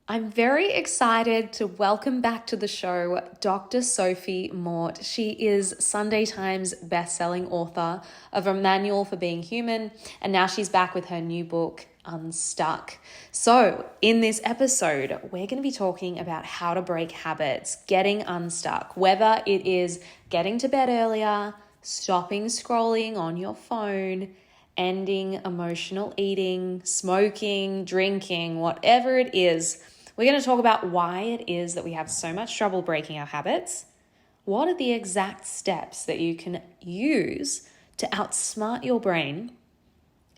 I'm very excited to welcome back to the show Dr. Sophie Mort. She is Sunday Times bestselling author of A Manual for Being Human, and now she's back with her new book, Unstuck. So, in this episode, we're going to be talking about how to break habits, getting unstuck, whether it is getting to bed earlier, stopping scrolling on your phone, ending emotional eating, smoking, drinking, whatever it is. We're going to talk about why it is that we have so much trouble breaking our habits. What are the exact steps that you can use to outsmart your brain?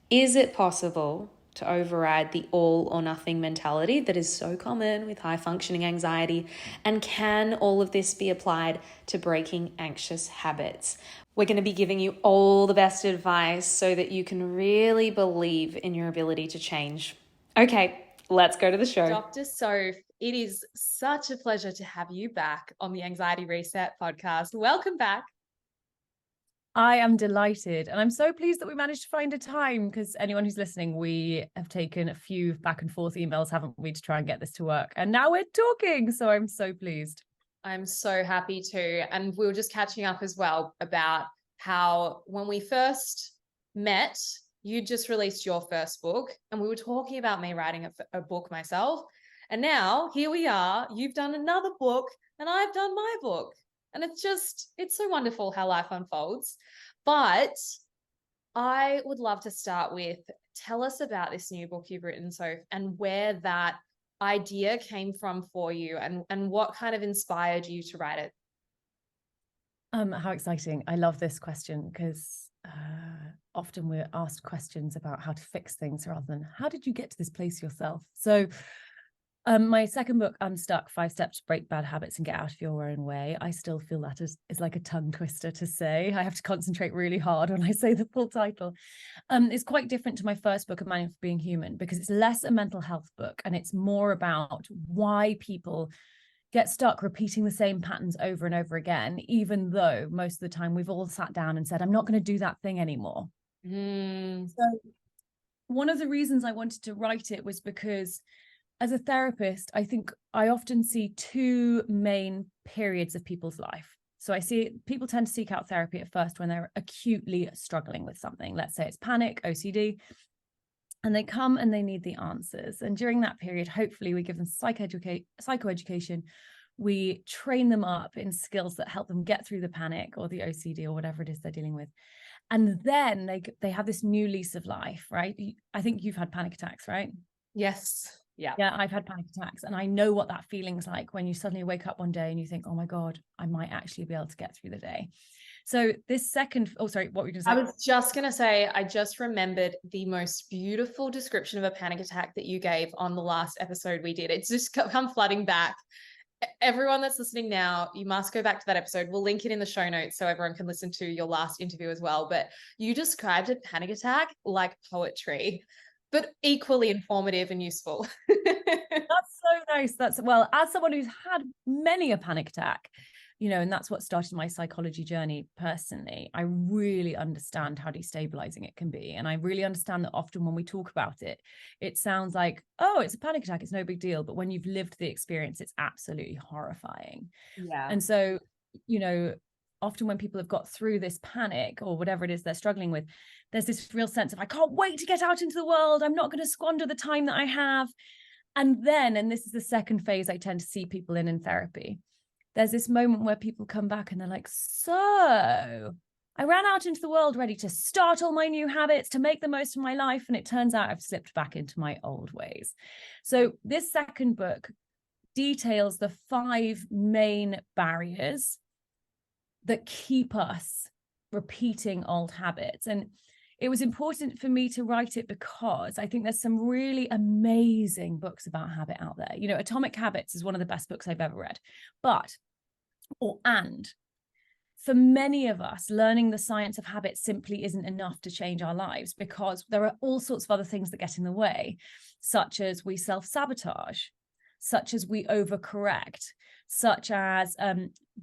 Is it possible to override the all or nothing mentality that is so common with high functioning anxiety? And can all of this be applied to breaking anxious habits? We're going to be giving you all the best advice so that you can really believe in your ability to change. Okay, let's go to the show. Dr. Soph, it is such a pleasure to have you back on the Anxiety Reset podcast. Welcome back. I am delighted, and I'm so pleased that we managed to find a time, because anyone who's listening, we have taken a few back and forth emails, haven't we, to try and get this to work, and now we're talking, so I'm so pleased. I'm so happy to. And we were just catching up as well about how when we first met, you just released your first book, and we were talking about me writing a book myself. And now here we are, you've done another book and I've done my book. And it's so wonderful how life unfolds. But I would love to start with, tell us about this new book you've written, Soph, and where that idea came from for you, and what kind of inspired you to write it. How exciting. I love this question, because often we're asked questions about how to fix things rather than how did you get to this place yourself? So my second book, Unstuck, 5 Steps to Break Bad Habits and Get Out of Your Own Way. I still feel that is like a tongue twister to say. I have to concentrate really hard when I say the full title. It's quite different to my first book, A Manual for Being Human, because it's less a mental health book and it's more about why people get stuck repeating the same patterns over and over again, even though most of the time we've all sat down and said, I'm not going to do that thing anymore. So one of the reasons I wanted to write it was because as a therapist, I think I often see 2 main periods of people's life. So I see people tend to seek out therapy at first when they're acutely struggling with something. Let's say it's panic, OCD, and they come and they need the answers. And during that period, hopefully we give them psychoeducation. We train them up in skills that help them get through the panic or the OCD or whatever it is they're dealing with. And then they have this new lease of life, right? I think you've had panic attacks, right? Yes. Yeah. I've had panic attacks, and I know what that feeling's like when you suddenly wake up one day and you think, oh my God, I might actually be able to get through the day. So this second, sorry, what were you going to say? I was just going to say, I just remembered the most beautiful description of a panic attack that you gave on the last episode we did. It's just come flooding back. Everyone that's listening now, you must go back to that episode. We'll link it in the show notes so everyone can listen to your last interview as well. But you described a panic attack like poetry, but equally informative and useful. That's so nice. Well, as someone who's had many a panic attack, and that's what started my psychology journey personally, I really understand how destabilizing it can be. And I really understand that often when we talk about it, it sounds like, oh, it's a panic attack, it's no big deal. But when you've lived the experience, it's absolutely horrifying. Yeah. And so, often when people have got through this panic or whatever it is they're struggling with, there's this real sense of, I can't wait to get out into the world. I'm not going to squander the time that I have. And this is the second phase I tend to see people in therapy. There's this moment where people come back and they're like, so I ran out into the world ready to start all my new habits, to make the most of my life. And it turns out I've slipped back into my old ways. So this second book details the 5 main barriers that keep us repeating old habits. And it was important for me to write it because I think there's some really amazing books about habit out there. Atomic Habits is one of the best books I've ever read. And for many of us, learning the science of habit simply isn't enough to change our lives, because there are all sorts of other things that get in the way, such as we self-sabotage, such as we overcorrect, such as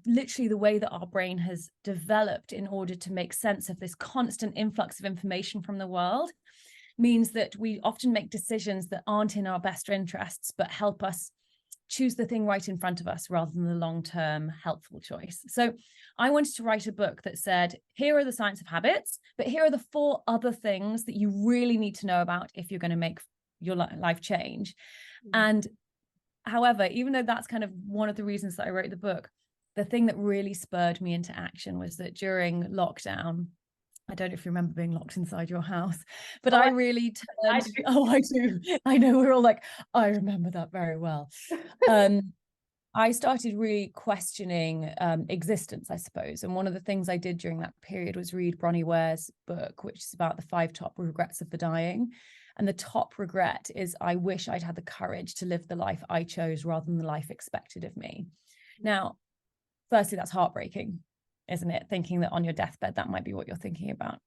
literally the way that our brain has developed in order to make sense of this constant influx of information from the world. means that we often make decisions that aren't in our best interests, but help us choose the thing right in front of us rather than the long-term helpful choice. So I wanted to write a book that said, here are the science of habits, but here are the 4 other things that you really need to know about if you're going to make your life change. And however, even though that's kind of one of the reasons that I wrote the book, the thing that really spurred me into action was that during lockdown, I don't know if you remember being locked inside your house, but I really turned, I do. I know, we're all like, I remember that very well. I started really questioning existence, I suppose. And one of the things I did during that period was read Bronnie Ware's book, which is about the 5 top regrets of the dying. And the top regret is, I wish I'd had the courage to live the life I chose rather than the life expected of me. Now, firstly, that's heartbreaking, isn't it? Thinking that on your deathbed, that might be what you're thinking about.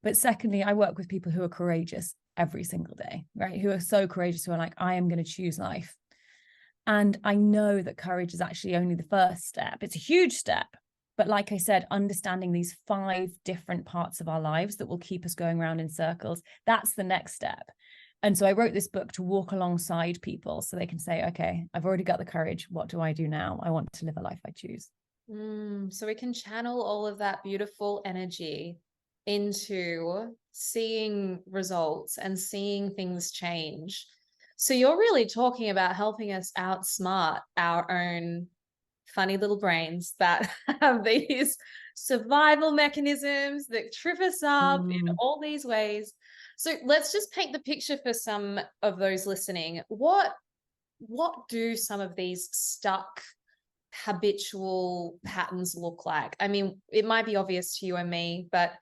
But secondly, I work with people who are courageous every single day, right? Who are so courageous, who are like, I am going to choose life. And I know that courage is actually only the first step. It's a huge step. But like I said, understanding these 5 different parts of our lives that will keep us going around in circles, that's the next step. And so I wrote this book to walk alongside people so they can say, okay, I've already got the courage. What do I do now? I want to live a life I choose. So we can channel all of that beautiful energy into seeing results and seeing things change. So you're really talking about helping us outsmart our own funny little brains that have these survival mechanisms that trip us up in all these ways. So let's just paint the picture for some of those listening. What do some of these stuck habitual patterns look like? I mean, it might be obvious to you and me, but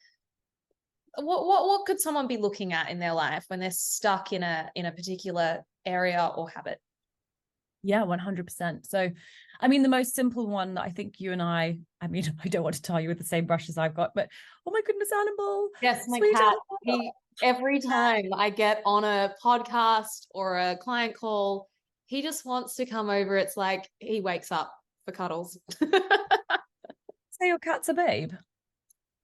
what could someone be looking at in their life when they're stuck in a particular area or habit? Yeah, 100%. So, I mean, the most simple one that I think you and I mean, I don't want to tar you with the same brush as I've got, but oh my goodness, Annabelle. Yes, my sweet cat. Annabelle. Every time I get on a podcast or a client call, he just wants to come over. It's like he wakes up for cuddles. Say your cat's a babe.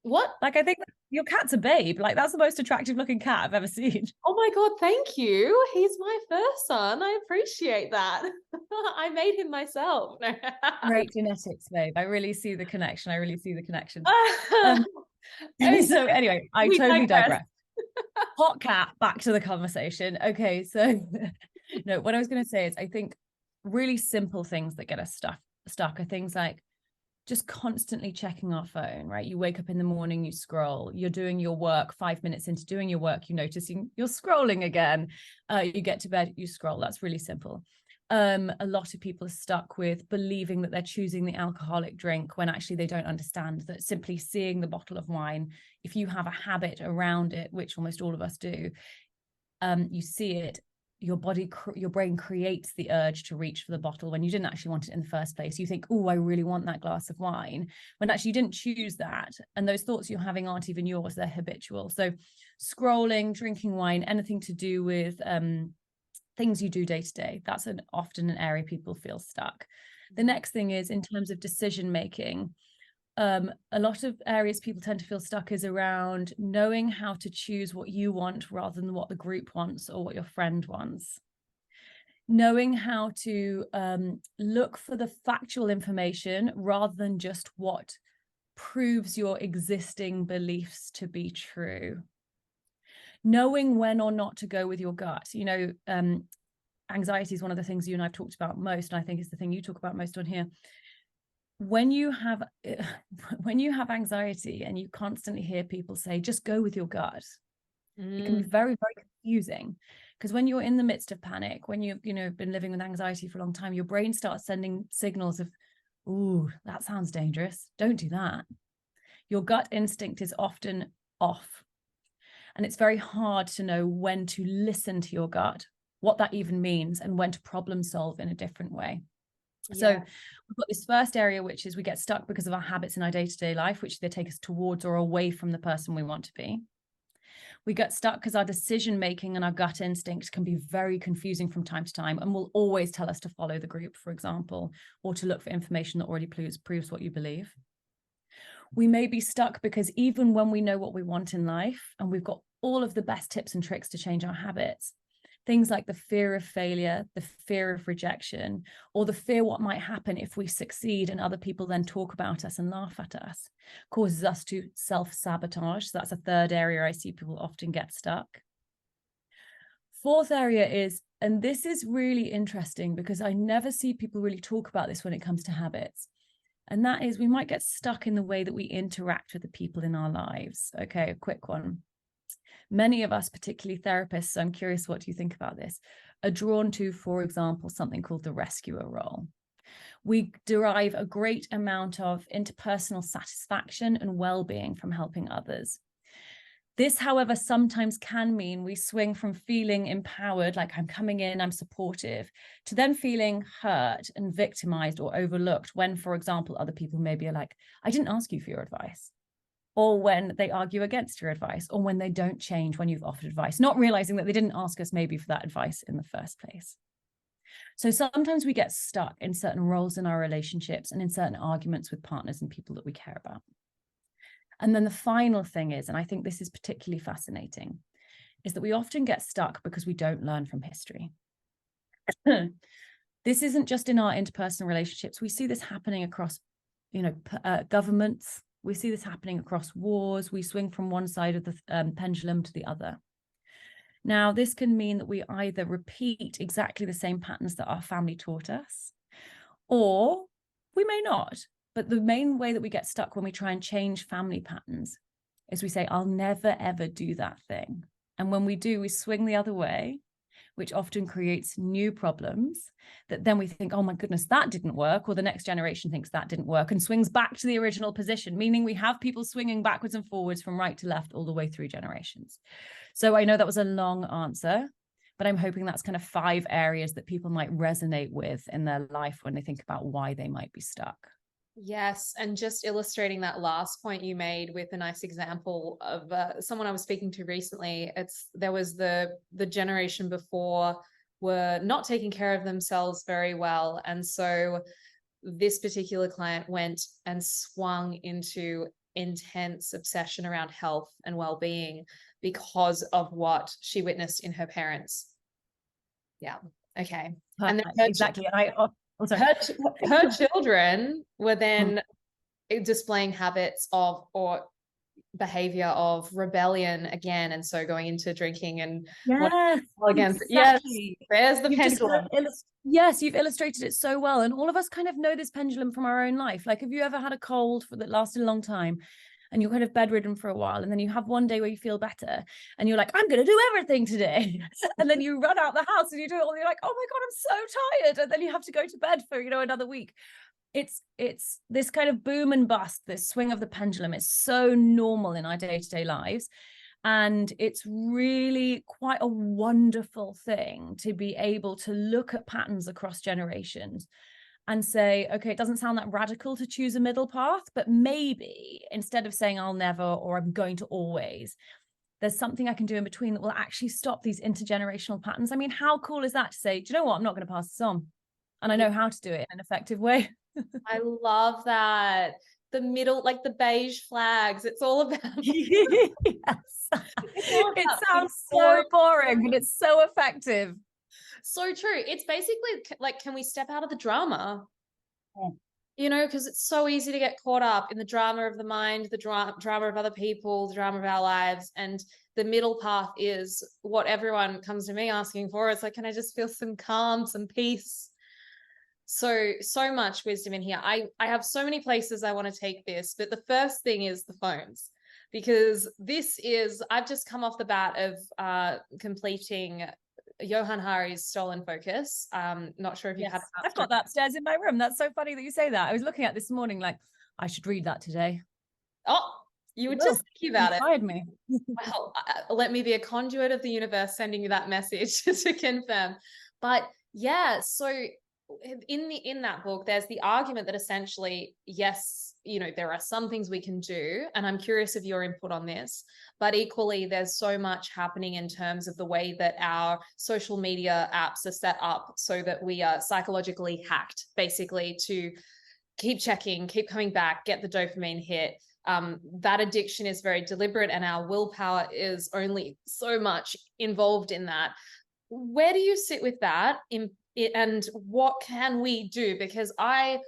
What? Like, I think your cat's a babe. Like, that's the most attractive looking cat I've ever seen. Oh my God, thank you. He's my first son. I appreciate that. I made him myself. Great genetics, babe. I really see the connection. So anyway, I totally digress. Hot cat, back to the conversation. Okay, so no, what I was going to say is I think really simple things that get us stuck are things like just constantly checking our phone, right? You wake up in the morning, you scroll, you're doing your work, 5 minutes into doing your work, you're noticing you're scrolling again. You get to bed, you scroll. That's really simple. A lot of people are stuck with believing that they're choosing the alcoholic drink when actually they don't understand that simply seeing the bottle of wine, if you have a habit around it, which almost all of us do, you see it, your brain creates the urge to reach for the bottle when you didn't actually want it in the first place. You think, oh, I really want that glass of wine, when actually you didn't choose that. And those thoughts you're having aren't even yours, they're habitual. So scrolling, drinking wine, anything to do with things you do day to day, that's often an area people feel stuck. The next thing is in terms of decision making. A lot of areas people tend to feel stuck is around knowing how to choose what you want rather than what the group wants or what your friend wants. Knowing how to look for the factual information rather than just what proves your existing beliefs to be true. Knowing when or not to go with your gut. You know, anxiety is one of the things you and I've talked about most, and I think it's the thing you talk about most on here. When you have anxiety and you constantly hear people say, just go with your gut, it can be very, very confusing, because when you're in the midst of panic, when you've been living with anxiety for a long time, your brain starts sending signals of, ooh, that sounds dangerous, don't do that. Your gut instinct is often off, and it's very hard to know when to listen to your gut, what that even means, and when to problem solve in a different way. So we've got this first area, which is we get stuck because of our habits in our day-to-day life, which they take us towards or away from the person we want to be. We get stuck because our decision making and our gut instinct can be very confusing from time to time, and will always tell us to follow the group, for example, or to look for information that already proves what you believe. We may be stuck because even when we know what we want in life and we've got all of the best tips and tricks to change our habits. Things like the fear of failure, the fear of rejection, or the fear what might happen if we succeed and other people then talk about us and laugh at us, causes us to self-sabotage. So that's a third area I see people often get stuck. Fourth area is, and this is really interesting because I never see people really talk about this when it comes to habits, and that is we might get stuck in the way that we interact with the people in our lives. Okay, a quick one. Many of us, particularly therapists, so I'm curious what you think about this, are drawn to, for example, something called the rescuer role. We derive a great amount of interpersonal satisfaction and well-being from helping others. This, however, sometimes can mean we swing from feeling empowered, like I'm coming in, I'm supportive, to then feeling hurt and victimized or overlooked when, for example, other people maybe are like, I didn't ask you for your advice. Or when they argue against your advice, or when they don't change when you've offered advice, not realizing that they didn't ask us maybe for that advice in the first place. So sometimes we get stuck in certain roles in our relationships and in certain arguments with partners and people that we care about. And then the final thing is, and I think this is particularly fascinating, is that we often get stuck because we don't learn from history. This isn't just in our interpersonal relationships. We see this happening across, governments. We see this happening across wars. We swing from one side of the pendulum to the other. Now, this can mean that we either repeat exactly the same patterns that our family taught us, or we may not. But the main way that we get stuck when we try and change family patterns is we say, I'll never, ever do that thing. And when we do, we swing the other way, which often creates new problems that then we think, oh my goodness, that didn't work. Or the next generation thinks that didn't work and swings back to the original position, meaning we have people swinging backwards and forwards from right to left all the way through generations. So I know that was a long answer, but I'm hoping that's kind of 5 areas that people might resonate with in their life when they think about why they might be stuck. Yes. And just illustrating that last point you made with a nice example of someone I was speaking to recently. There was the generation before were not taking care of themselves very well. And so this particular client went and swung into intense obsession around health and well-being because of what she witnessed in her parents. Yeah. Okay. And exactly. And her children were then displaying habits of or behavior of rebellion again, and so going into drinking and against exactly. There's the pendulum. Yes, you've illustrated it so well, and all of us kind of know this pendulum from our own life. Like, have you ever had a cold that lasted a long time and you're kind of bedridden for a while, and then you have one day where you feel better and you're like, I'm going to do everything today, and then you run out the house and you do it all, and you're like, oh my God, I'm so tired, and then you have to go to bed for another week. It's this kind of boom and bust, this swing of the pendulum. It's so normal in our day-to-day lives, and it's really quite a wonderful thing to be able to look at patterns across generations and say, okay, it doesn't sound that radical to choose a middle path, but maybe instead of saying I'll never or I'm going to always, there's something I can do in between that will actually stop these intergenerational patterns. I mean, how cool is that to say, do you know what? I'm not going to pass this on. And I know how to do it in an effective way. I love that. The middle, like the beige flags, it's all about. Yes. It sounds so boring, but it's so effective. So true. It's basically like, can we step out of the drama? Yeah. Because it's so easy to get caught up in the drama of the mind, the drama of other people, the drama of our lives. And the middle path is what everyone comes to me asking for. It's like, can I just feel some calm, some peace? So much wisdom in here. I have so many places I want to take this, but the first thing is the phones, because I've just come off the bat of completing Johann Hari's Stolen Focus. Not sure if you've had. I've got that upstairs in my room. That's so funny that you say that. I was looking at this morning, like, I should read that today. Oh, you were just thinking about it. Inspired me. Well, let me be a conduit of the universe sending you that message to confirm. But yeah, so in that book, there's the argument that essentially, yes, there are some things we can do, and I'm curious of your input on this, but equally there's so much happening in terms of the way that our social media apps are set up so that we are psychologically hacked, basically, to keep checking, keep coming back, get the dopamine hit. that addiction is very deliberate and our willpower is only so much involved in that. Where do you sit with that and what can we do? Because I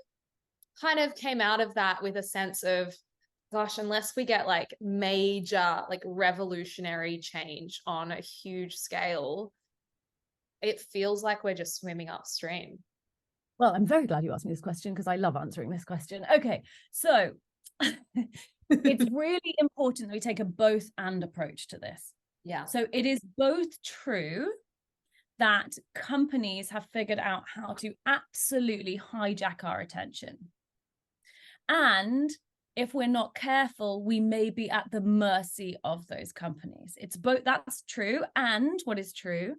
kind of came out of that with a sense of, gosh, unless we get like major, like revolutionary change on a huge scale, it feels like we're just swimming upstream. Well, I'm very glad you asked me this question because I love answering this question. Okay, so it's really important that we take a both and approach to this. Yeah. So it is both true that companies have figured out how to absolutely hijack our attention. And if we're not careful, we may be at the mercy of those companies. It's both, that's true. And what is true,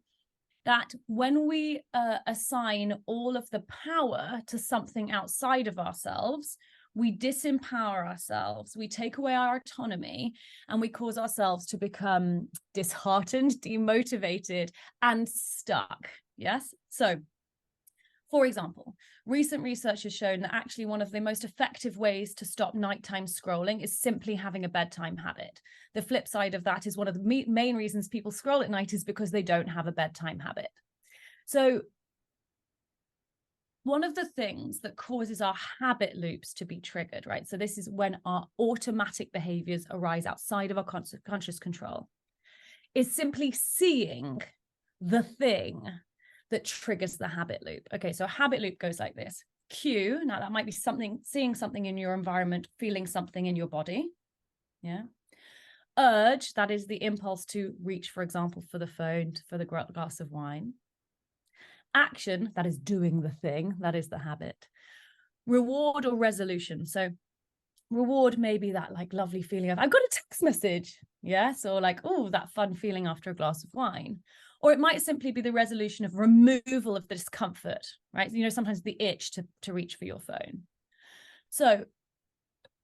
that when we assign all of the power to something outside of ourselves, we disempower ourselves, we take away our autonomy, and we cause ourselves to become disheartened, demotivated, and stuck. Yes? So, for example, recent research has shown that actually one of the most effective ways to stop nighttime scrolling is simply having a bedtime habit. The flip side of that is one of the main reasons people scroll at night is because they don't have a bedtime habit. So one of the things that causes our habit loops to be triggered, right? So this is when our automatic behaviors arise outside of our conscious control, is simply seeing the thing that triggers the habit loop. Okay, so a habit loop goes like this. Cue, now that might be something, seeing something in your environment, feeling something in your body. Yeah. Urge, that is the impulse to reach, for example, for the phone, for the glass of wine. Action, that is doing the thing, that is the habit. Reward or resolution. So reward may be that like lovely feeling of, I got a text message. Yes. Or like, oh, that fun feeling after a glass of wine. Or it might simply be the resolution of removal of the discomfort, right? You know, sometimes the itch to reach for your phone. So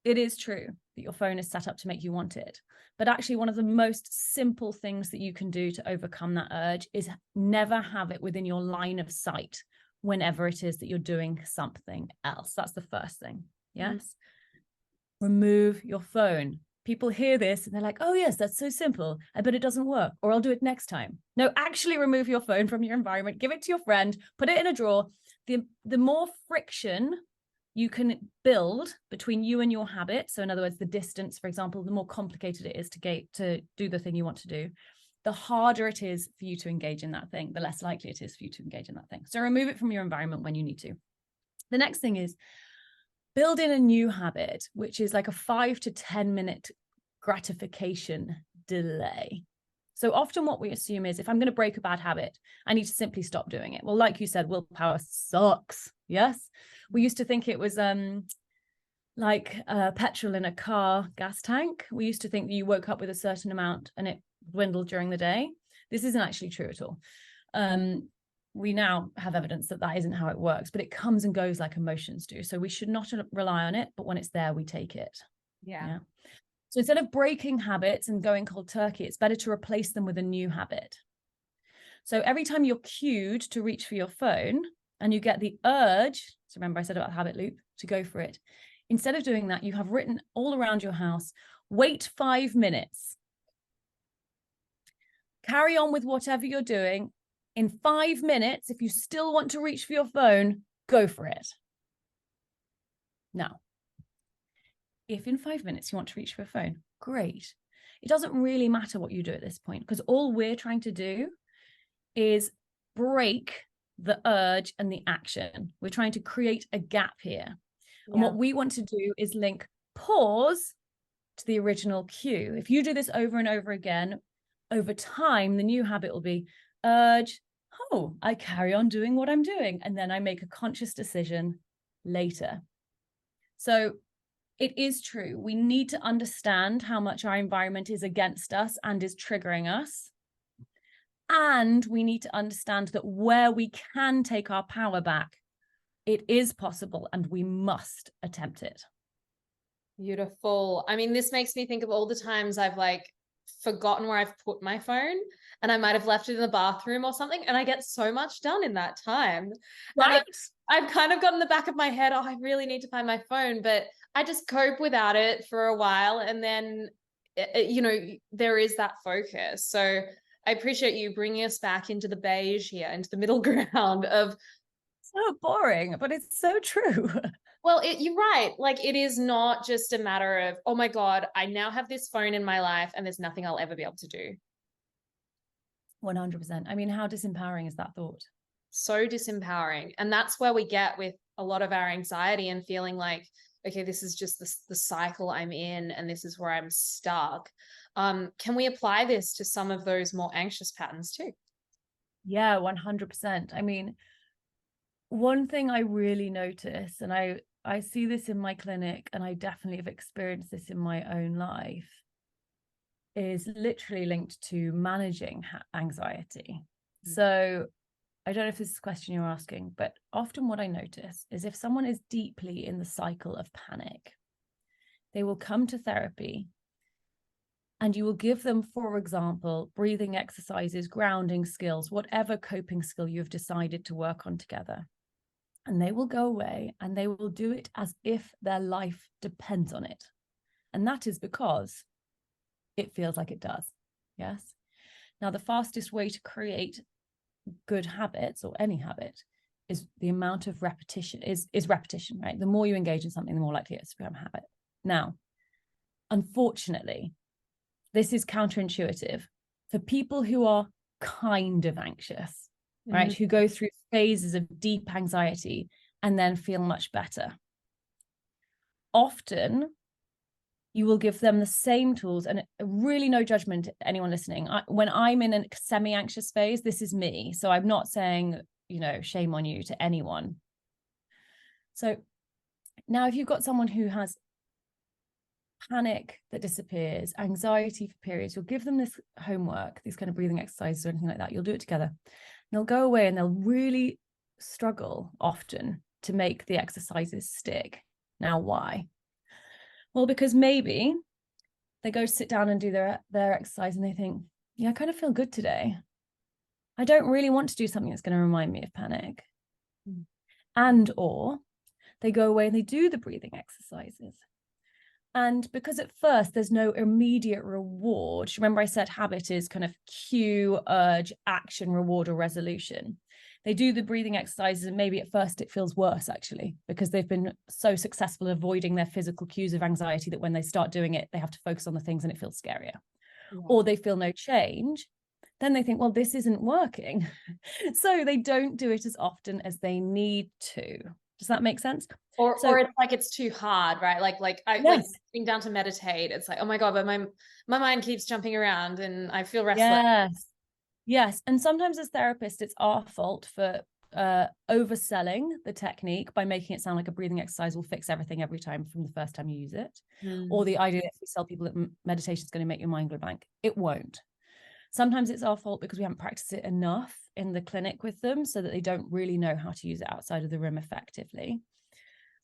it is true that your phone is set up to make you want it. But actually, one of the most simple things that you can do to overcome that urge is never have it within your line of sight whenever it is that you're doing something else. That's the first thing. Yes. Remove your phone. People hear this and they're like, oh, yes, that's so simple. I bet it doesn't work, or I'll do it next time. No, actually remove your phone from your environment, give it to your friend, put it in a drawer. The more friction you can build between you and your habit, so in other words, the distance, for example, the more complicated it is to do the thing you want to do, the harder it is for you to engage in that thing, the less likely it is for you to engage in that thing. So remove it from your environment when you need to. The next thing is build in a new habit, which is like a 5 to 10 minute gratification delay. So often what we assume is if I'm going to break a bad habit, I need to simply stop doing it. Well, like you said, willpower sucks. Yes. We used to think it was like petrol in a car gas tank. We used to think that you woke up with a certain amount and it dwindled during the day. This isn't actually true at all. We now have evidence that that isn't how it works, but it comes and goes like emotions do. So we should not rely on it, but when it's there, we take it. Yeah. So instead of breaking habits and going cold turkey, it's better to replace them with a new habit. So every time you're cued to reach for your phone and you get the urge, so remember I said about the habit loop, to go for it. Instead of doing that, you have written all around your house, wait 5 minutes. Carry on with whatever you're doing. In 5 minutes, if you still want to reach for your phone, go for it. Now, if in 5 minutes you want to reach for your phone, great. It doesn't really matter what you do at this point, because all we're trying to do is break the urge and the action. We're trying to create a gap here. Yeah. And what we want to do is link pause to the original cue. If you do this over and over again, over time, the new habit will be urge, oh, I carry on doing what I'm doing. And then I make a conscious decision later. So it is true. We need to understand how much our environment is against us and is triggering us. And we need to understand that where we can take our power back, it is possible and we must attempt it. Beautiful. I mean, this makes me think of all the times I've like forgotten where I've put my phone, and I might have left it in the bathroom or something, and I get so much done in that time. Right. And I've kind of got in the back of my head, oh, I really need to find my phone, but I just cope without it for a while, and then you know, there is that focus. So I appreciate you bringing us back into the beige here, into the middle ground of, So boring, but it's so true. well, you're right. Like, it is not just a matter of, oh my God, I now have this phone in my life and there's nothing I'll ever be able to do. 100%. I mean, how disempowering is that thought? So disempowering. And that's where we get with a lot of our anxiety and feeling like, okay, this is just the cycle I'm in and this is where I'm stuck. Can we apply this to some of those more anxious patterns too? Yeah, 100%. I mean, one thing I really notice, and I see this in my clinic, and I definitely have experienced this in my own life, is literally linked to managing anxiety. So I don't know if this is a question you're asking, but often what I notice is if someone is deeply in the cycle of panic, they will come to therapy and you will give them, for example, breathing exercises, grounding skills, whatever coping skill you've decided to work on together. And they will go away and they will do it as if their life depends on it. And that is because it feels like it does. Yes. Now, the fastest way to create good habits, or any habit, is the amount of repetition, is repetition, right? The more you engage in something, the more likely it is to become a habit. Now, unfortunately, this is counterintuitive for people who are kind of anxious, right? Who go through phases of deep anxiety and then feel much better. Often you will give them the same tools, and really no judgment, anyone listening. When I'm in a semi-anxious phase, this is me. So I'm not saying, you know, shame on you to anyone. So now if you've got someone who has panic that disappears, anxiety for periods, you'll give them this homework, these kind of breathing exercises or anything like that. You'll do it together. And they'll go away and they'll really struggle often to make the exercises stick. Now, why? Well, because maybe they go sit down and do their exercise and they think, yeah, I kind of feel good today. I don't really want to do something that's going to remind me of panic. And or they go away and they do the breathing exercises. And because at first there's no immediate reward, remember I said habit is kind of cue, urge, action, reward, or resolution. They do the breathing exercises and maybe at first it feels worse actually, because they've been so successful avoiding their physical cues of anxiety that when they start doing it, they have to focus on the things and it feels scarier. Yeah. Or they feel no change. Then they think, well, this isn't working. So they don't do it as often as they need to. Does that make sense? Or it's like it's too hard, right? Like like sitting down to meditate. It's like, oh my God, but my mind keeps jumping around and I feel restless. Yes. And sometimes as therapists, it's our fault for overselling the technique by making it sound like a breathing exercise will fix everything every time from the first time you use it. Or the idea that if we tell people that meditation is going to make your mind go blank, it won't. Sometimes it's our fault because we haven't practiced it enough in the clinic with them so that they don't really know how to use it outside of the room effectively.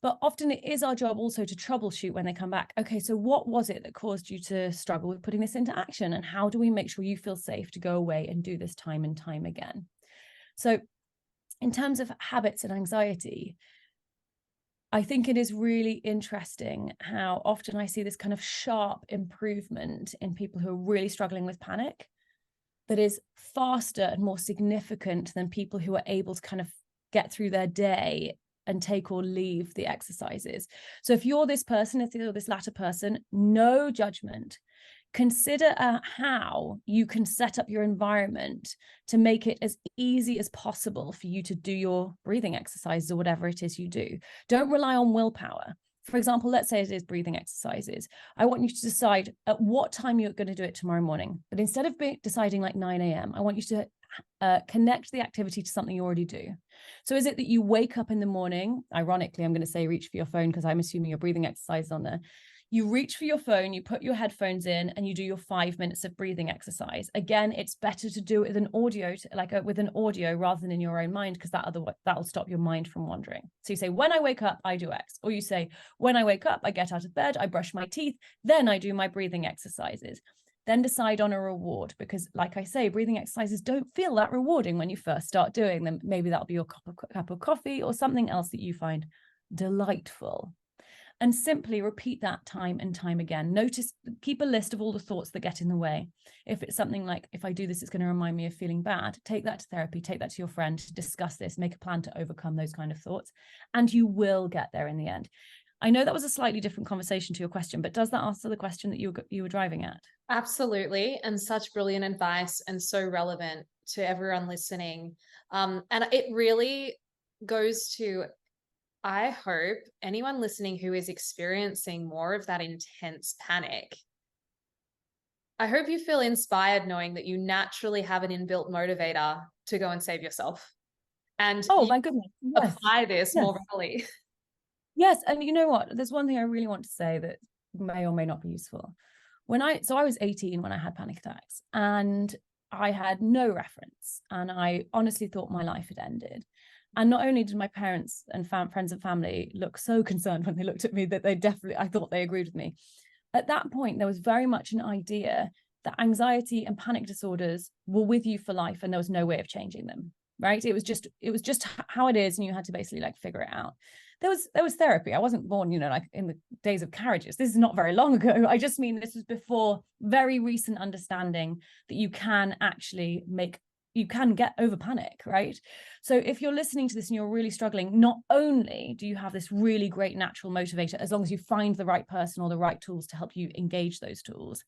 But often it is our job also to troubleshoot when they come back. Okay, so what was it that caused you to struggle with putting this into action? And how do we make sure you feel safe to go away and do this time and time again? So in terms of habits and anxiety, I think it is really interesting how often I see this kind of sharp improvement in people who are really struggling with panic that is faster and more significant than people who are able to kind of get through their day and take or leave the exercises. So if you're this person, if you're this latter person, no judgment. Consider how you can set up your environment to make it as easy as possible for you to do your breathing exercises or whatever it is you do. Don't rely on willpower. For example, let's say it is breathing exercises. I want you to decide at what time you're going to do it tomorrow morning. But instead of deciding like 9 a.m., I want you to connect the activity to something you already do. So is it that you wake up in the morning? Ironically, I'm going to say reach for your phone because I'm assuming your breathing exercise on there. You reach for your phone, you put your headphones in, and you do your 5 minutes of breathing exercise. Again, it's better to do it with an audio, with an audio rather than in your own mind, because that'll stop your mind from wandering. So you say, when I wake up, I do X. Or you say, when I wake up, I get out of bed, I brush my teeth, then I do my breathing exercises. Then decide on a reward, because like I say, breathing exercises don't feel that rewarding when you first start doing them. Maybe that'll be your cup of coffee or something else that you find delightful. And simply repeat that time and time again. Notice, keep a list of all the thoughts that get in the way. If it's something like, if I do this, it's going to remind me of feeling bad, take that to therapy, take that to your friend, discuss this, make a plan to overcome those kind of thoughts, and you will get there in the end. I know that was a slightly different conversation to your question, but does that answer the question that you were driving at? Absolutely. And such brilliant advice, and so relevant to everyone listening. And it really goes to, I hope anyone listening who is experiencing more of that intense panic, I hope you feel inspired knowing that you naturally have an inbuilt motivator to go and save yourself. And Oh my goodness. Yes. apply this more readily. Yes. And you know what? There's one thing I really want to say that may or may not be useful. So I was 18 when I had panic attacks, and I had no reference, and I honestly thought my life had ended. And not only did my parents and friends and family look so concerned when they looked at me that I thought they agreed with me. At that point, there was very much an idea that anxiety and panic disorders were with you for life, and there was no way of changing them, right? It was just how it is, and you had to basically like figure it out. There was therapy. I wasn't born, like in the days of carriages. This is not very long ago. I just mean this was before very recent understanding that you can get over panic, right? So if you're listening to this and you're really struggling, not only do you have this really great natural motivator, as long as you find the right person or the right tools to help you engage those tools,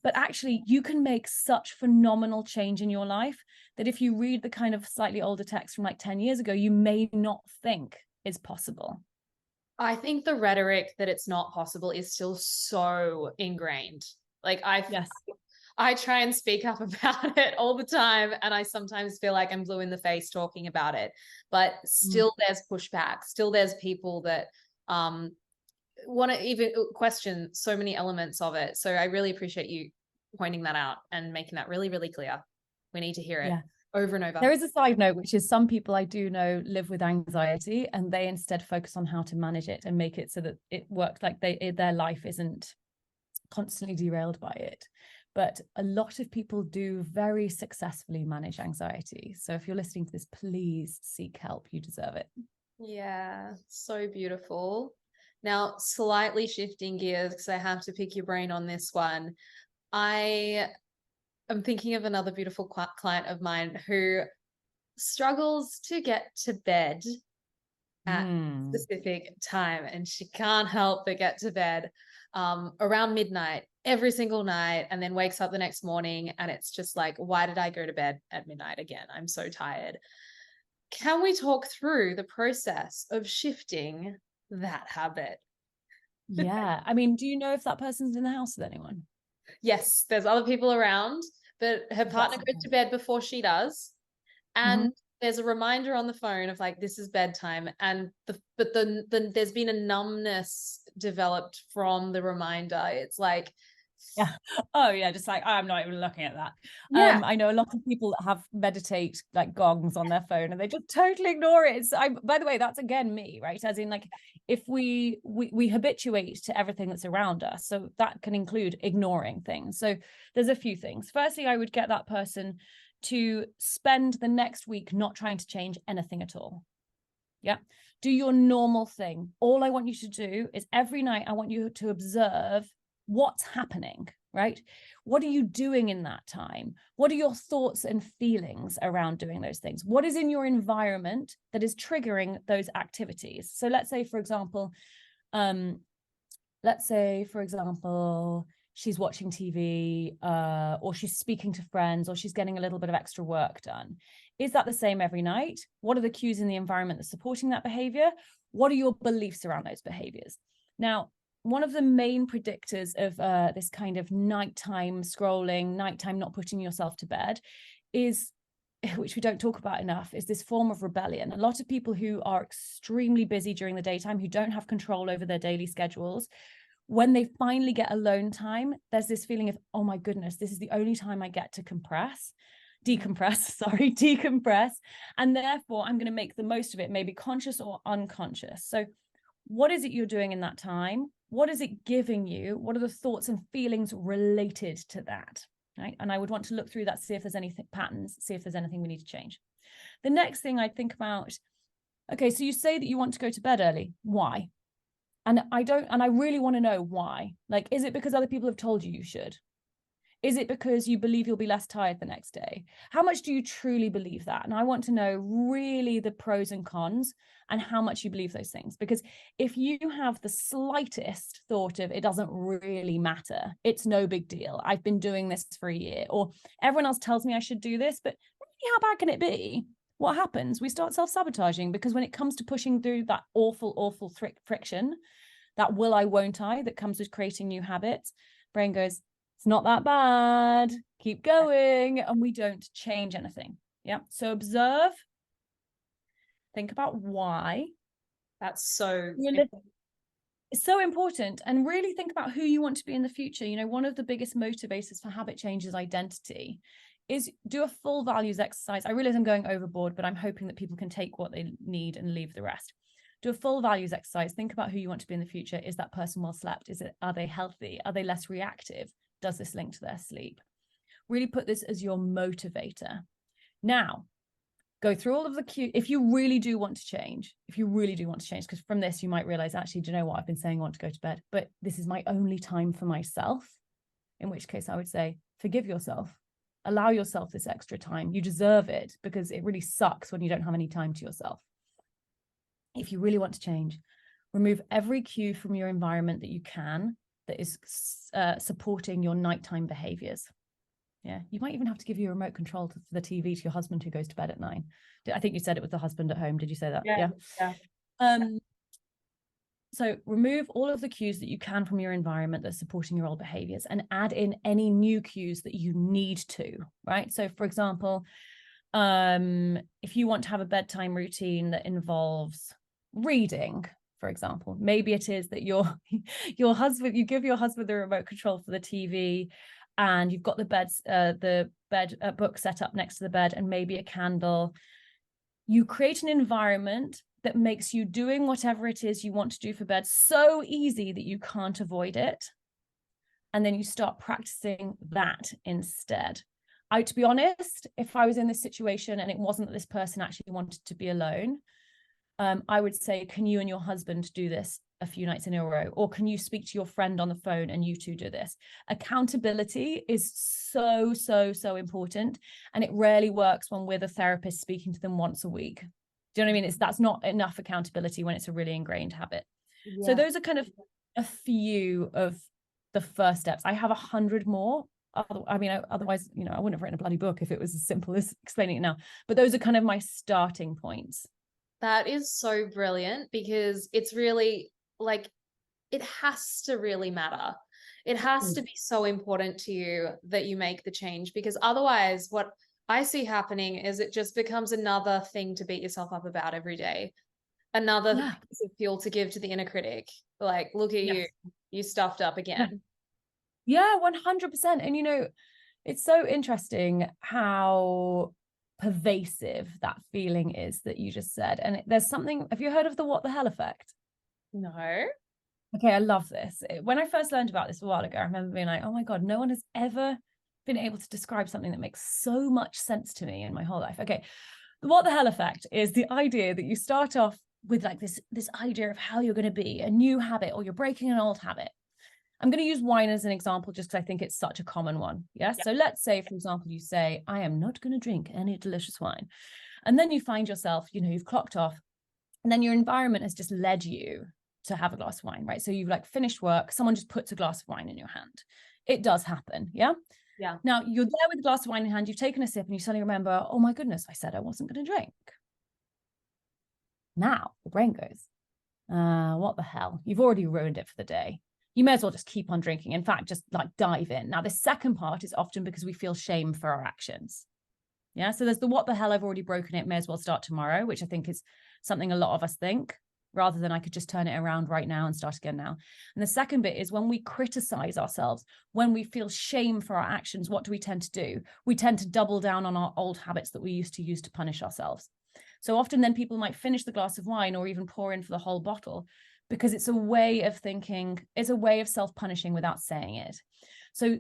but actually you can make such phenomenal change in your life that if you read the kind of slightly older text from like 10 years ago, you may not think is possible. I think the rhetoric that it's not possible is still so ingrained. Like I try and speak up about it all the time, and I sometimes feel like I'm blue in the face talking about it, but still there's pushback. Still there's people that want to even question so many elements of it. So I really appreciate you pointing that out and making that really, really clear. We need to hear it over and over. There is a side note, which is some people I do know live with anxiety, and they instead focus on how to manage it and make it so that it works, like their life isn't constantly derailed by it. But a lot of people do very successfully manage anxiety. So if you're listening to this, please seek help. You deserve it. Yeah, so beautiful. Now, slightly shifting gears, because I have to pick your brain on this one. I am thinking of another beautiful client of mine who struggles to get to bed at a specific time, and she can't help but get to bed around midnight every single night, and then wakes up the next morning and it's just like, why did I go to bed at midnight again? I'm so tired. Can we talk through the process of shifting that habit? Yeah. I mean, do you know if that person's in the house with anyone? Yes, there's other people around, but her partner goes to bed before she does. And there's a reminder on the phone of like, this is bedtime. And there's been a numbness developed from the reminder. It's like, yeah. Oh yeah, just like, I'm not even looking at that. Yeah. I know a lot of people that have meditate like gongs on their phone and they just totally ignore it. By the way, that's again me, right? As in, like, if we habituate to everything that's around us, so that can include ignoring things. So there's a few things. Firstly, I would get that person to spend the next week not trying to change anything at all. Yeah. Do your normal thing. All I want you to do is every night I want you to observe what's happening, right? What are you doing in that time? What are your thoughts and feelings around doing those things? What is in your environment that is triggering those activities? So let's say, for example, she's watching TV, or she's speaking to friends, or she's getting a little bit of extra work done. Is that the same every night? What are the cues in the environment that's supporting that behavior? What are your beliefs around those behaviors? Now, one of the main predictors of this kind of nighttime scrolling, nighttime not putting yourself to bed is, which we don't talk about enough, is this form of rebellion. A lot of people who are extremely busy during the daytime, who don't have control over their daily schedules, when they finally get alone time, there's this feeling of, oh my goodness, this is the only time I get to decompress. And therefore I'm going to make the most of it, maybe conscious or unconscious. So what is it you're doing in that time? what is it giving you? What are the thoughts and feelings related to that? Right. And I would want to look through that, see if there's any patterns, see if there's anything we need to change. The next thing I'd think about, okay, so you say that you want to go to bed early. Why? And I really want to know why. Like, is it because other people have told you you should? Is it because you believe you'll be less tired the next day? How much do you truly believe that? And I want to know really the pros and cons and how much you believe those things. Because if you have the slightest thought of it doesn't really matter, it's no big deal, I've been doing this for a year, or everyone else tells me I should do this, but really, how bad can it be? What happens? We start self-sabotaging, because when it comes to pushing through that awful friction, that will I, won't I, that comes with creating new habits, brain goes, it's not that bad, keep going, and we don't change anything. Yeah. So observe, think about why. That's so it's so important. And really think about who you want to be in the future. You know, one of the biggest motivators for habit change is identity. Is do a full values exercise. I realize I'm going overboard, but I'm hoping that people can take what they need and leave the rest. Do a full values exercise. Think about who you want to be in the future. Is that person well slept? Are they healthy? Are they less reactive? Does this link to their sleep? Really put this as your motivator. Now, go through all of the cues. If you really do want to change, because from this, you might realize, actually, do you know what? I've been saying I want to go to bed, but this is my only time for myself. In which case I would say, forgive yourself. Allow yourself this extra time. You deserve it, because it really sucks when you don't have any time to yourself. If you really want to change, remove every cue from your environment that you can that is supporting your nighttime behaviors. Yeah, you might even have to give your remote control for the TV to your husband who goes to bed at 9. I think you said it was the husband at home. Did you say that? Yeah. So remove all of the cues that you can from your environment that's supporting your old behaviors, and add in any new cues that you need to, right? So for example, if you want to have a bedtime routine that involves reading, for example, maybe it is that your husband, you give your husband the remote control for the TV, and you've got the bed book set up next to the bed, and maybe a candle. You create an environment that makes you doing whatever it is you want to do for bed so easy that you can't avoid it. And then you start practicing that instead. To be honest, if I was in this situation and it wasn't that this person actually wanted to be alone, I would say, can you and your husband do this a few nights in a row? Or can you speak to your friend on the phone and you two do this? Accountability is so, so, so important. And it rarely works when we're the therapist speaking to them once a week. Do you know what I mean? That's not enough accountability when it's a really ingrained habit. Yeah. So those are kind of a few of the first steps. I have 100 more. I mean, otherwise, you know, I wouldn't have written a bloody book if it was as simple as explaining it now. But those are kind of my starting points. That is so brilliant, because it's really like, it has to really matter. It has to be so important to you that you make the change, because otherwise what I see happening is it just becomes another thing to beat yourself up about every day. Another piece of fuel to give to the inner critic. Like, look at you stuffed up again. Yeah, 100%. And, you know, it's so interesting how pervasive that feeling is that you just said. And there's something, have you heard of the what the hell effect? No. Okay, I love this. When I first learned about this a while ago, I remember being like, oh my God, no one has ever been able to describe something that makes so much sense to me in my whole life. Okay, the what the hell effect is the idea that you start off with like this idea of how you're going to be a new habit, or you're breaking an old habit. I'm going to use wine as an example just because I think it's such a common one. Yes. Yeah? So let's say, for example, you say, I am not going to drink any delicious wine. And then you find yourself, you know, you've clocked off, and then your environment has just led you to have a glass of wine, right? So you've like finished work, someone just puts a glass of wine in your hand. It does happen. Yeah. Yeah. Now you're there with a glass of wine in hand, you've taken a sip, and you suddenly remember, oh my goodness, I said I wasn't going to drink. Now the brain goes, what the hell? You've already ruined it for the day. You may as well just keep on drinking. In fact, just like dive in. Now, the second part is often because we feel shame for our actions. Yeah. So there's the what the hell, I've already broken it, may as well start tomorrow, which I think is something a lot of us think, rather than I could just turn it around right now and start again now. And the second bit is when we criticize ourselves, when we feel shame for our actions, what do we tend to do? We tend to double down on our old habits that we used to use to punish ourselves. So often then people might finish the glass of wine or even pour in for the whole bottle, because it's a way of thinking, it's a way of self-punishing without saying it. So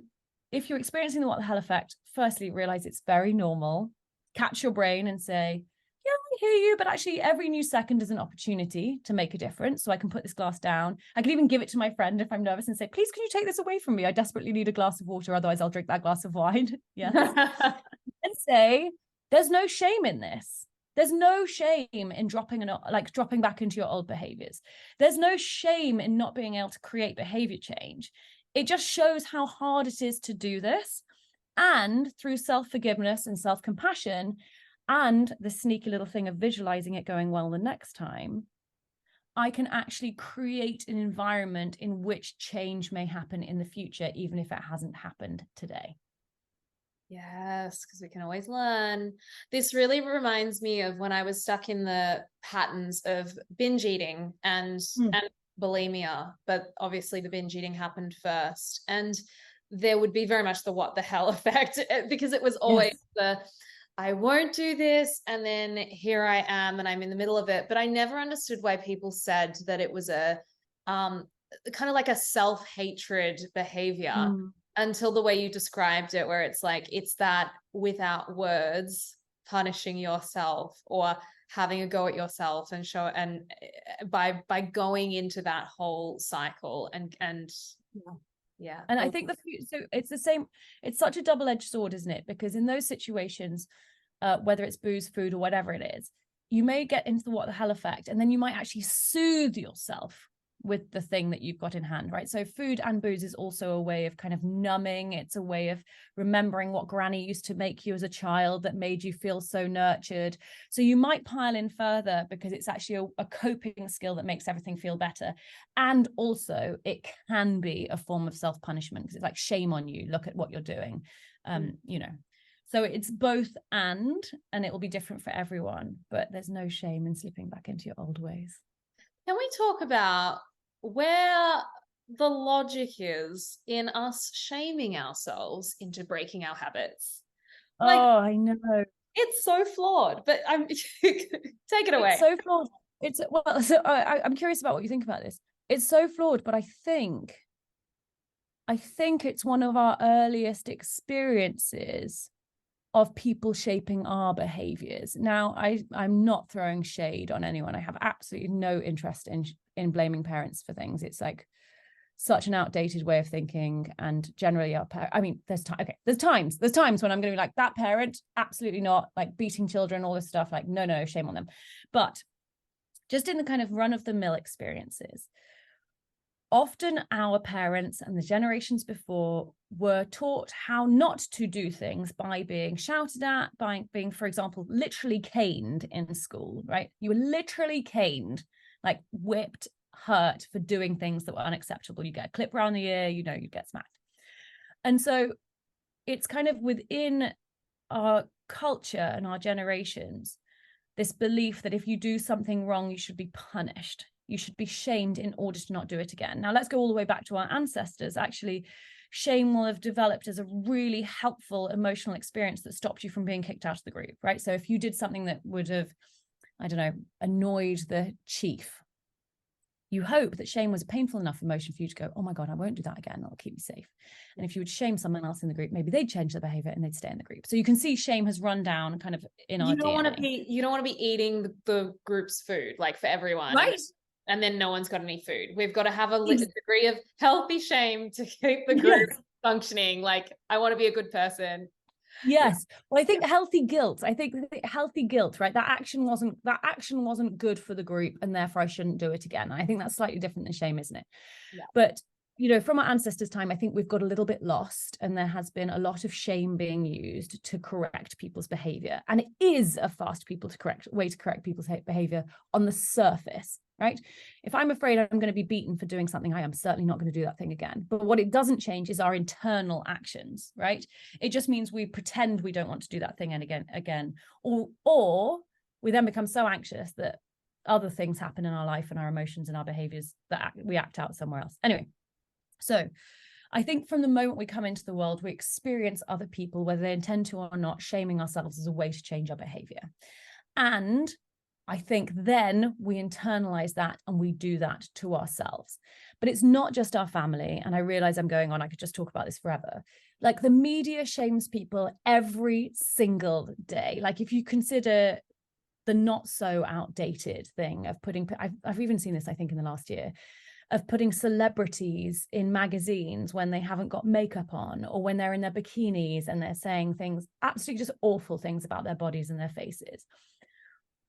if you're experiencing the what the hell effect, firstly, realize it's very normal. Catch your brain and say, yeah, I hear you, but actually every new second is an opportunity to make a difference. So I can put this glass down. I can even give it to my friend if I'm nervous and say, please, can you take this away from me? I desperately need a glass of water, otherwise I'll drink that glass of wine. Yes. And say, there's no shame in this. There's no shame in dropping back into your old behaviors. There's no shame in not being able to create behavior change. It just shows how hard it is to do this. And through self-forgiveness and self-compassion and the sneaky little thing of visualizing it going well the next time, I can actually create an environment in which change may happen in the future, even if it hasn't happened today. Yes, because we can always learn. This really reminds me of when I was stuck in the patterns of binge eating and bulimia, but obviously the binge eating happened first. And there would be very much the what the hell effect, because it was always the I won't do this, and then here I am and I'm in the middle of it. But I never understood why people said that it was a kind of like a self-hatred behavior. Until the way you described it, where it's like, it's that without words punishing yourself or having a go at yourself and by going into that whole cycle and yeah. And I think so it's the same, it's such a double-edged sword, isn't it? Because in those situations, whether it's booze, food, or whatever it is, you may get into the what the hell effect, and then you might actually soothe yourself with the thing that you've got in hand, right? So food and booze is also a way of kind of numbing. It's a way of remembering what granny used to make you as a child that made you feel so nurtured. So you might pile in further because it's actually a coping skill that makes everything feel better. And also it can be a form of self-punishment because it's like, shame on you, look at what you're doing. You know, so it's both and it will be different for everyone, but there's no shame in slipping back into your old ways. Can we talk about where the logic is in us shaming ourselves into breaking our habits? Like, oh, I know. It's so flawed, but take it away. It's so flawed. So I'm curious about what you think about this. It's so flawed, but I think it's one of our earliest experiences of people shaping our behaviors. Now, I'm not throwing shade on anyone. I have absolutely no interest in blaming parents for things. It's like such an outdated way of thinking. And generally there's times when I'm going to be like, that parent, absolutely not, like beating children, all this stuff, like, no, shame on them. But just in the kind of run-of-the-mill experiences, often our parents and the generations before were taught how not to do things by being shouted at, by being, for example, literally caned in school, right? You were literally caned, like whipped, hurt for doing things that were unacceptable. You get a clip around the ear, you get smacked. And so it's kind of within our culture and our generations, this belief that if you do something wrong, you should be punished. You should be shamed in order to not do it again. Now, let's go all the way back to our ancestors. Actually, shame will have developed as a really helpful emotional experience that stopped you from being kicked out of the group, right? So if you did something that would have, I don't know, annoyed the chief, you hope that shame was a painful enough emotion for you to go, oh my God, I won't do that again. That'll keep me safe. And if you would shame someone else in the group, maybe they'd change their behavior and they'd stay in the group. So you can see shame has run down kind of in our DNA. You don't want to be eating the group's food, like for everyone. Right. And then no one's got any food. We've got to have a degree of healthy shame to keep the group functioning. Like, I want to be a good person. Yes. Well, I think healthy guilt, right? That action wasn't good for the group, and therefore I shouldn't do it again. I think that's slightly different than shame, isn't it? Yeah. But from our ancestors' time, I think we've got a little bit lost, and there has been a lot of shame being used to correct people's behavior. And it is a fast way to correct people's behavior on the surface, right? If I'm afraid I'm going to be beaten for doing something, I am certainly not going to do that thing again. But what it doesn't change is our internal actions, right? It just means we pretend we don't want to do that thing again, or we then become so anxious that other things happen in our life and our emotions and our behaviors that we act out somewhere else. Anyway, so I think from the moment we come into the world, we experience other people, whether they intend to or not, shaming ourselves as a way to change our behavior. And I think then we internalize that and we do that to ourselves. But it's not just our family. And I realize I'm going on, I could just talk about this forever. Like the media shames people every single day. Like if you consider the not so outdated thing of putting, I've even seen this, I think, in the last year, of putting celebrities in magazines when they haven't got makeup on, or when they're in their bikinis and they're saying things, absolutely just awful things about their bodies and their faces.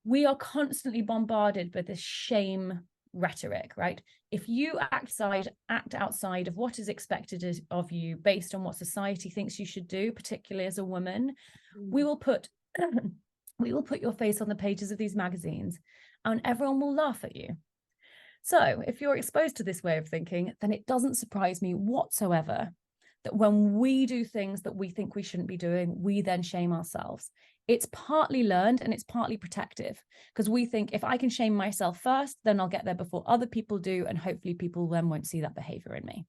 We are constantly bombarded with this shame rhetoric, right? If you act outside of what is expected of you based on what society thinks you should do, particularly as a woman, we will put your face on the pages of these magazines and everyone will laugh at you. So if you're exposed to this way of thinking, then it doesn't surprise me whatsoever that when we do things that we think we shouldn't be doing, we then shame ourselves. It's partly learned and it's partly protective, because we think if I can shame myself first, then I'll get there before other people do. And hopefully people then won't see that behavior in me.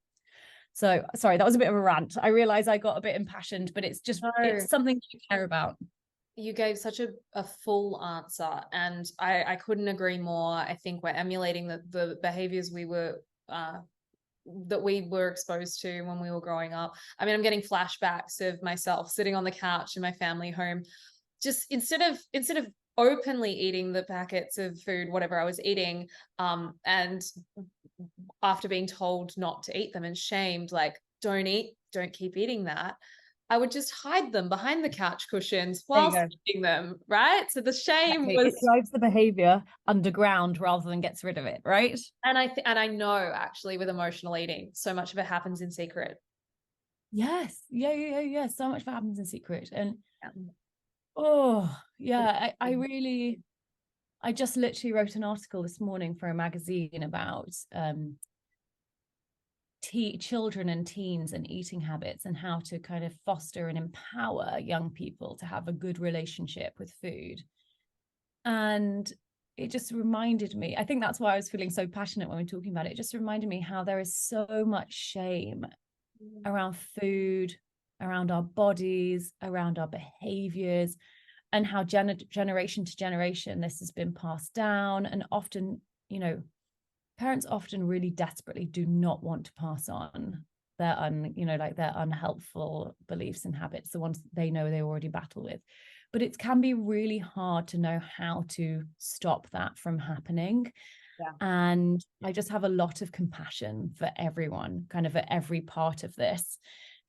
So sorry, that was a bit of a rant. I realize I got a bit impassioned, but it's just, it's something you care about. You gave such a full answer, and I couldn't agree more. I think we're emulating the behaviors we were that we were exposed to when we were growing up. I mean, I'm getting flashbacks of myself sitting on the couch in my family home, just instead of openly eating the packets of food, whatever I was eating, and after being told not to eat them and shamed, like, don't keep eating that, I would just hide them behind the couch cushions whilst eating them, right? So the shame was... It drives the behavior underground rather than gets rid of it, right? And I know actually with emotional eating, so much of it happens in secret. Yes. Yeah. So much of it happens in secret. And oh, yeah, I just literally wrote an article this morning for a magazine about children and teens and eating habits, and how to kind of foster and empower young people to have a good relationship with food. And it just reminded me, I think that's why I was feeling so passionate when we were talking about it. It just reminded me how there is so much shame around food, around our bodies, around our behaviors, and how generation to generation this has been passed down. And often, parents often really desperately do not want to pass on their their unhelpful beliefs and habits, the ones they know they already battle with. But it can be really hard to know how to stop that from happening. Yeah. And I just have a lot of compassion for everyone, kind of at every part of this,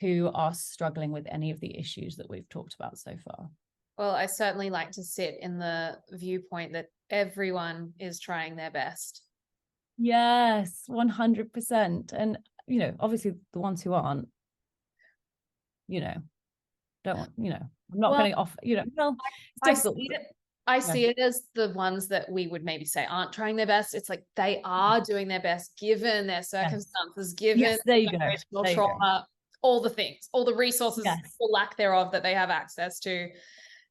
who are struggling with any of the issues that we've talked about so far. Well, I certainly like to sit in the viewpoint that everyone is trying their best. Yes, 100%. And, obviously the ones who aren't, don't want, I'm not going to offer, well, it's difficult. I see it as the ones that we would maybe say aren't trying their best. It's like they are doing their best given their circumstances, given generational trauma, all the things, all the resources or lack thereof that they have access to.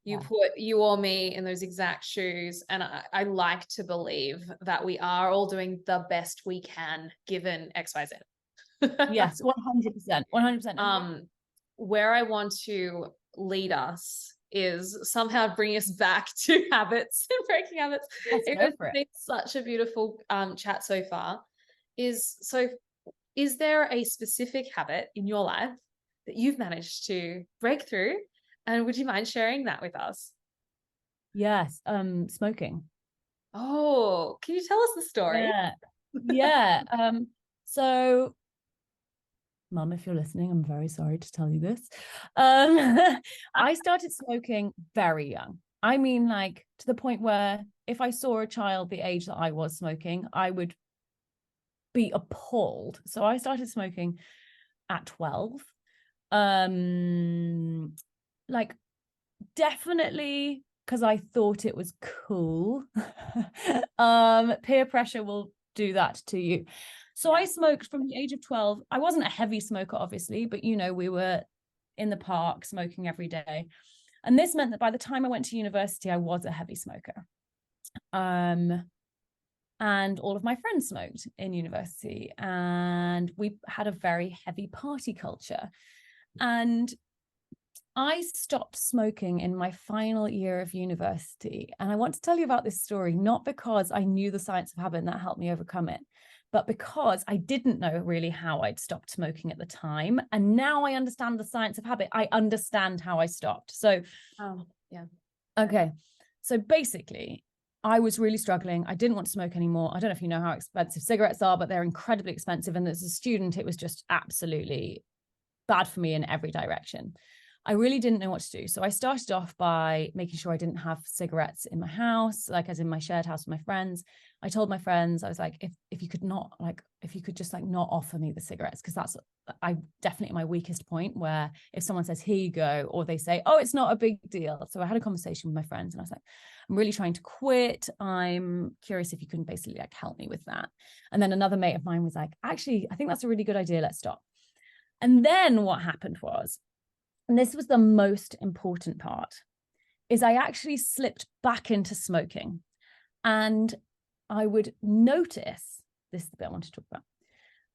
You put you or me in those exact shoes. And I like to believe that we are all doing the best we can given XYZ. Yes, 100%. 100%. Where I want to lead us is somehow bring us back to habits and breaking habits. It's been such a beautiful chat so far. So is there a specific habit in your life that you've managed to break through? And would you mind sharing that with us? Yes, smoking. Oh, can you tell us the story? Yeah. So, Mum, if you're listening, I'm very sorry to tell you this. I started smoking very young. I mean, like, to the point where if I saw a child the age that I was smoking, I would be appalled. So I started smoking at 12. Like, definitely because I thought it was cool. Peer pressure will do that to you. So I smoked from the age of 12. I wasn't a heavy smoker, obviously, but we were in the park smoking every day. And this meant that by the time I went to university, I was a heavy smoker. And all of my friends smoked in university, and we had a very heavy party culture. And I stopped smoking in my final year of university. And I want to tell you about this story, not because I knew the science of habit and that helped me overcome it, but because I didn't know really how I'd stopped smoking at the time. And now I understand the science of habit. I understand how I stopped. So, Oh, yeah. okay. So basically, I was really struggling. I didn't want to smoke anymore. I don't know if you know how expensive cigarettes are, but they're incredibly expensive. And as a student, it was just absolutely bad for me in every direction. I really didn't know what to do. So I started off by making sure I didn't have cigarettes in my house, like as in my shared house with my friends. I told my friends, I was like, if you could not, like, if you could just like not offer me the cigarettes, because that's I definitely my weakest point, where if someone says, here you go, or they say, oh, it's not a big deal. So I had a conversation with my friends and I was like, I'm really trying to quit. I'm curious if you can basically like help me with that. And then another mate of mine was like, actually, I think that's a really good idea. Let's stop. And then what happened was, and this was the most important part, is I actually slipped back into smoking. And I would notice, this is the bit I want to talk about,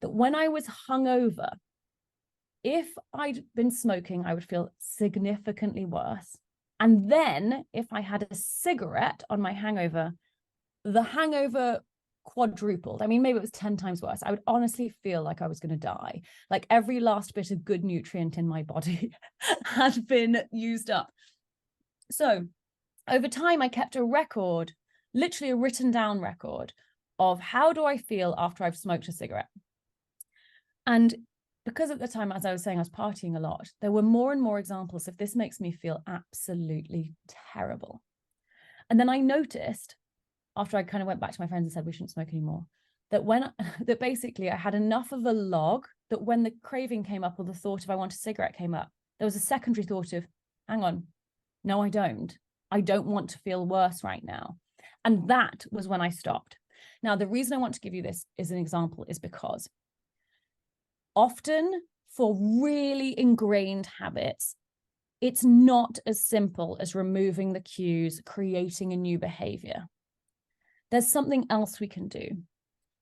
that when I was hungover, if I'd been smoking, I would feel significantly worse. And then if I had a cigarette on my hangover, the hangover quadrupled. I mean, maybe it was 10 times worse. I would honestly feel like I was going to die. Like every last bit of good nutrient in my body had been used up. So over time, I kept a record, literally a written down record of how do I feel after I've smoked a cigarette. And because at the time, as I was saying, I was partying a lot, there were more and more examples of this makes me feel absolutely terrible. And then I noticed, after I kind of went back to my friends and said we shouldn't smoke anymore, that basically I had enough of a log that when the craving came up or the thought of I want a cigarette came up, there was a secondary thought of, hang on, no, I don't want to feel worse right now. And that was when I stopped. Now, the reason I want to give you this as an example is because often for really ingrained habits, it's not as simple as removing the cues, creating a new behavior. There's something else we can do.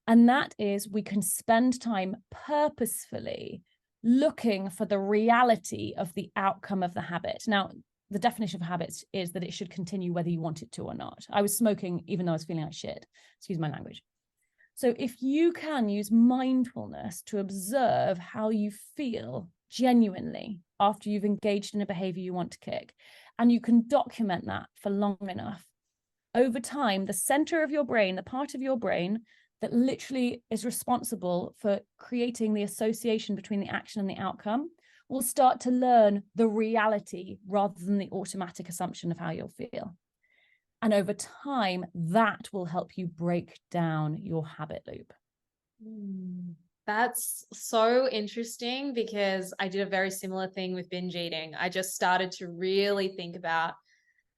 And that is we can spend time purposefully looking for the reality of the outcome of the habit. Now, the definition of habits is that it should continue whether you want it to or not. I was smoking even though I was feeling like shit. Excuse my language. So if you can use mindfulness to observe how you feel genuinely after you've engaged in a behavior you want to kick, and you can document that for long enough, over time, the center of your brain, the part of your brain that literally is responsible for creating the association between the action and the outcome, will start to learn the reality rather than the automatic assumption of how you'll feel. And over time, that will help you break down your habit loop. That's so interesting because I did a very similar thing with binge eating. I just started to really think about,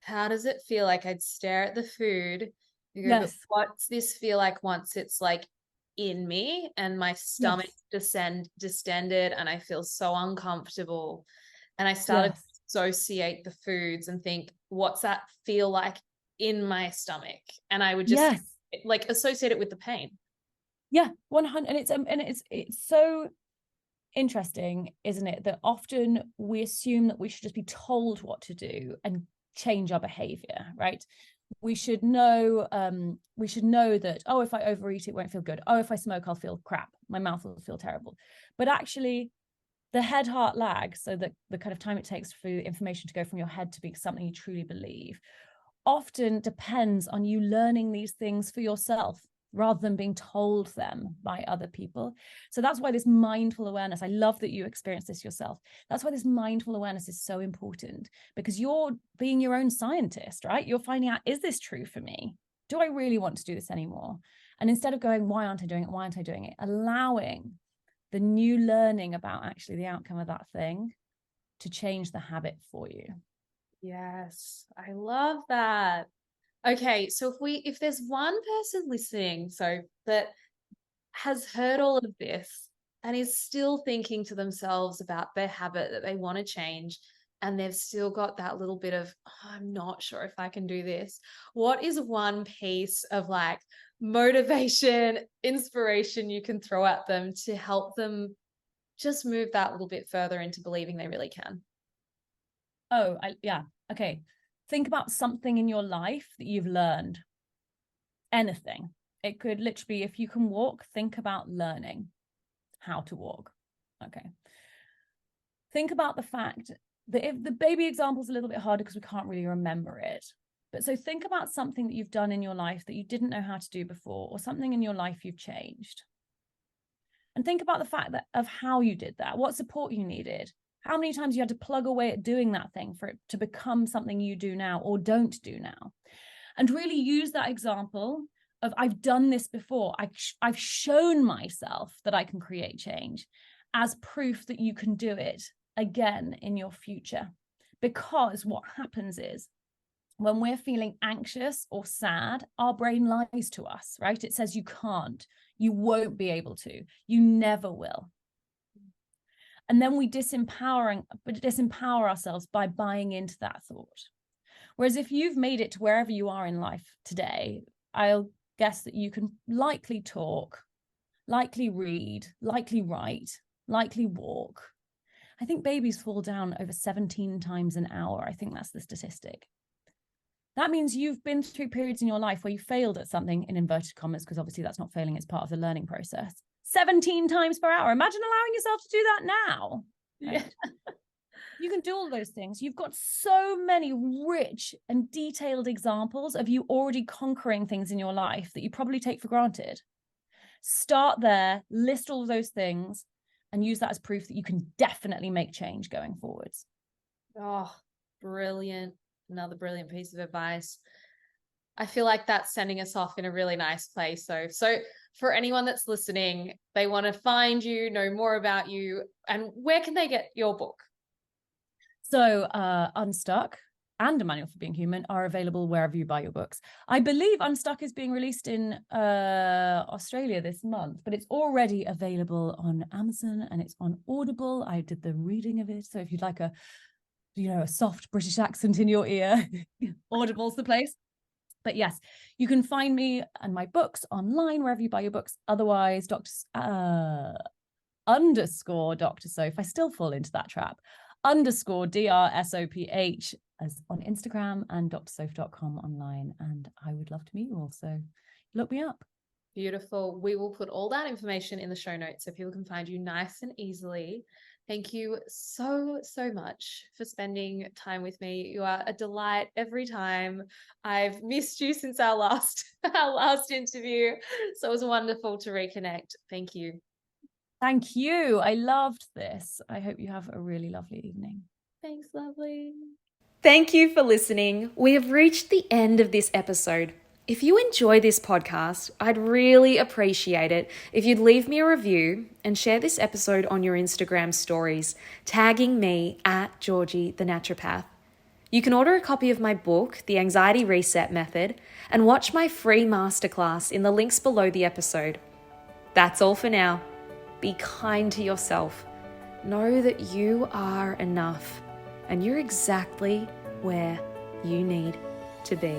how does it feel like? I'd stare at the food. You go, Yes. what's this feel like once it's like in me and my stomach distended and I feel so uncomfortable. And I started to associate the foods and think, what's that feel like in my stomach? And I would just like associate it with the pain. Yeah, 100. And it's so interesting, isn't it, that often we assume that we should just be told what to do and change our behavior, right? We should know that, oh, if I overeat, it won't feel good. Oh, if I smoke, I'll feel crap. My mouth will feel terrible. But actually, the head-heart lag, so the kind of time it takes for information to go from your head to be something you truly believe, often depends on you learning these things for yourself rather than being told them by other people. So that's why this mindful awareness, I love that you experienced this yourself. That's why this mindful awareness is so important, because you're being your own scientist, right? You're finding out, is this true for me? Do I really want to do this anymore? And instead of going, why aren't I doing it? Why aren't I doing it? Allowing the new learning about actually the outcome of that thing to change the habit for you. Yes, I love that. Okay, so if there's one person listening, so that has heard all of this and is still thinking to themselves about their habit that they want to change, and they've still got that little bit of, oh, I'm not sure if I can do this. What is one piece of like motivation, inspiration you can throw at them to help them just move that little bit further into believing they really can? Yeah. Okay. Think about something in your life that you've learned. Anything. It could literally be, if you can walk, think about learning how to walk. Okay. Think about the fact that, if the baby example is a little bit harder because we can't really remember it. But so think about something that you've done in your life that you didn't know how to do before, or something in your life you've changed. And think about the fact of how you did that, what support you needed, how many times you had to plug away at doing that thing for it to become something you do now or don't do now. And really use that example of, I've done this before. I've shown myself that I can create change, as proof that you can do it again in your future. Because what happens is, when we're feeling anxious or sad, our brain lies to us, right? It says you can't, you won't be able to, you never will. And then we disempower ourselves by buying into that thought. Whereas if you've made it to wherever you are in life today, I'll guess that you can likely talk, likely read, likely write, likely walk. I think babies fall down over 17 times an hour. I think that's the statistic. That means you've been through periods in your life where you failed at something, in inverted commas, because obviously that's not failing, it's part of the learning process. 17 times per hour. Imagine allowing yourself to do that now. Right? Yeah. You can do all those things. You've got so many rich and detailed examples of you already conquering things in your life that you probably take for granted. Start there, list all of those things, and use that as proof that you can definitely make change going forwards. Oh, brilliant. Another brilliant piece of advice. I feel like that's sending us off in a really nice place. So for anyone that's listening, they want to find you, know more about you, and where can they get your book? So Unstuck and A Manual for Being Human are available wherever you buy your books. I believe Unstuck is being released in Australia this month, but it's already available on Amazon and it's on Audible. I did the reading of it. So if you'd like a soft British accent in your ear, Audible's the place. But yes, you can find me and my books online wherever you buy your books. Otherwise, _Dr. Soph. I still fall into that trap. _DRSOPH as on Instagram, and drsoph.com online. And I would love to meet you all. So look me up. Beautiful. We will put all that information in the show notes so people can find you nice and easily. Thank you so much for spending time with me. You are a delight every time. I've missed you since our last interview. So it was wonderful to reconnect. Thank you. Thank you. I loved this. I hope you have a really lovely evening. Thanks, lovely. Thank you for listening. We have reached the end of this episode. If you enjoy this podcast, I'd really appreciate it if you'd leave me a review and share this episode on your Instagram stories, tagging me at Georgie the Naturopath. You can order a copy of my book, The Anxiety Reset Method, and watch my free masterclass in the links below the episode. That's all for now. Be kind to yourself. Know that you are enough and you're exactly where you need to be.